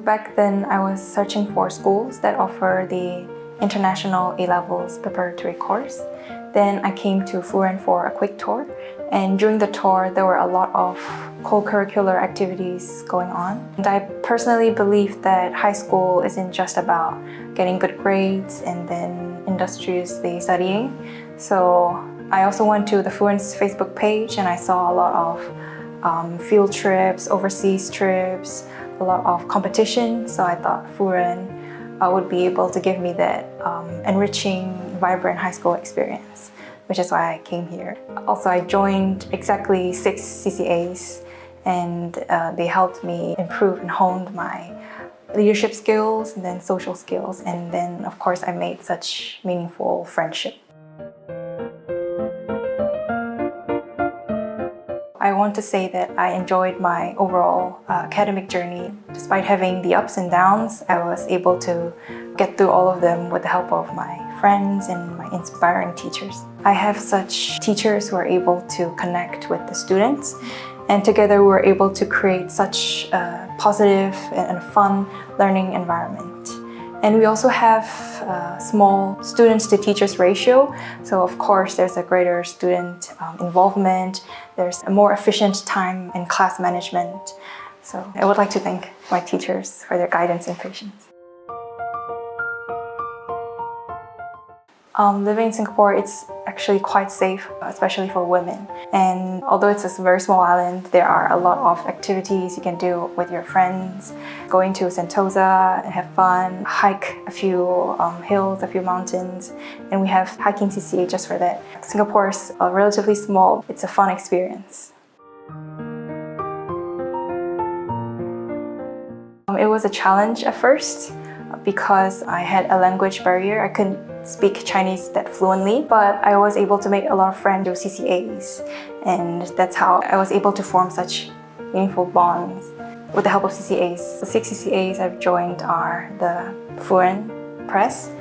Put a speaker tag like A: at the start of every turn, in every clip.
A: Back then, I was searching for schools that offer the International A-Levels preparatory course. Then I came to Furen for a quick tour, and during the tour there were a lot of co-curricular activities going on. And I personally believe that high school isn't just about getting good grades and then industriously studying. So I also went to the Furen's Facebook page and I saw a lot of field trips, overseas trips, a lot of competition. So I thought Furen would be able to give me that enriching, vibrant high school experience, which is why I came here. Also, I joined exactly 6 CCAs, and they helped me improve and honed my leadership skills and then social skills. And then, of course, I made such meaningful friendship. I want to say that I enjoyed my overall academic journey. Despite having the ups and downs, I was able to get through all of them with the help of my friends and my inspiring teachers. I have such teachers who are able to connect with the students, and together we were able to create such a positive and fun learning environment. And we also have a small students to teachers ratio. So of course there's a greater student involvement, there's a more efficient time in class management. So I would like to thank my teachers for their guidance and patience. Living in Singapore, it's actually quite safe, especially for women. And although it's a very small island, there are a lot of activities you can do with your friends. Going to Sentosa and have fun, hike a few hills, a few mountains, and we have hiking CCA just for that. Singapore is relatively small. It's a fun experience. It was a challenge at first because I had a language barrier. I couldn't speak Chinese that fluently, but I was able to make a lot of friends through CCAs, and that's how I was able to form such meaningful bonds with the help of CCAs. The 6 CCAs I've joined are the Furen Press,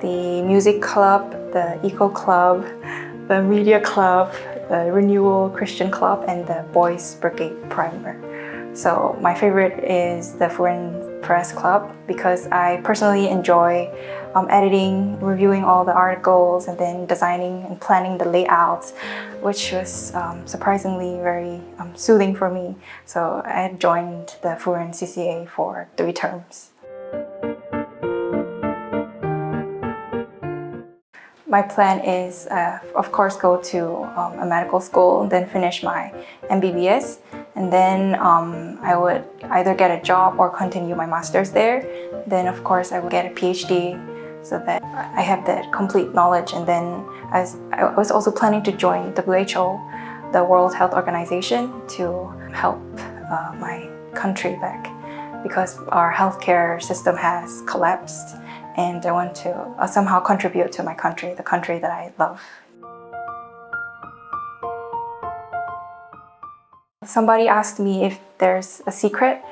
A: the Music Club, the Eco Club, the Media Club, the Renewal Christian Club, and the Boys Brigade Primer. So my favorite is the Furen Press Club because I personally enjoy editing, reviewing all the articles, and then designing and planning the layouts, which was surprisingly very soothing for me. So I had joined the Furen CCA for 3 terms. My plan is, of course, go to a medical school, then finish my MBBS, and then I would either get a job or continue my master's there. Then, of course, I would get a PhD so that I have that complete knowledge. And then I was also planning to join WHO, the World Health Organization, to help my country back because our healthcare system has collapsed. And I want to somehow contribute to my country, the country that I love. Somebody asked me if there's a secret,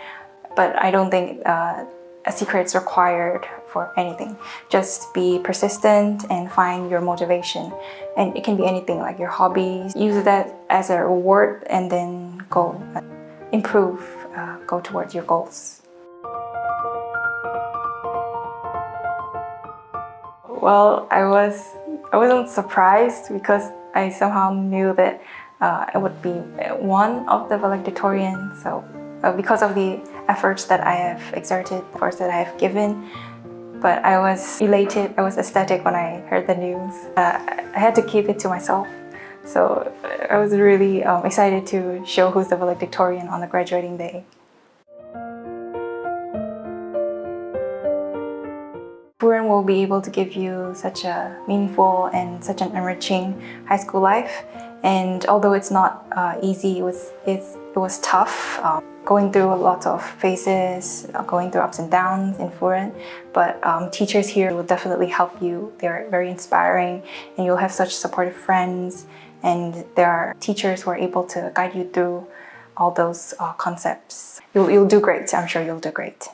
A: but I don't think a secret is required for anything. Just be persistent and find your motivation. And it can be anything, like your hobbies. Use that as a reward and then go improve, go towards your goals. Well, I wasn't surprised because I somehow knew that I would be one of the valedictorians. So because of the efforts that I have exerted, efforts that I have given, but I was elated, I was ecstatic when I heard the news. I had to keep it to myself. So I was really excited to show who's the valedictorian on the graduating day. Furen will be able to give you such a meaningful and such an enriching high school life. And although it's not easy, it was tough, going through lots of phases, going through ups and downs in Furen. But teachers here will definitely help you. They're very inspiring, and you'll have such supportive friends. And there are teachers who are able to guide you through all those concepts. You'll do great. I'm sure you'll do great.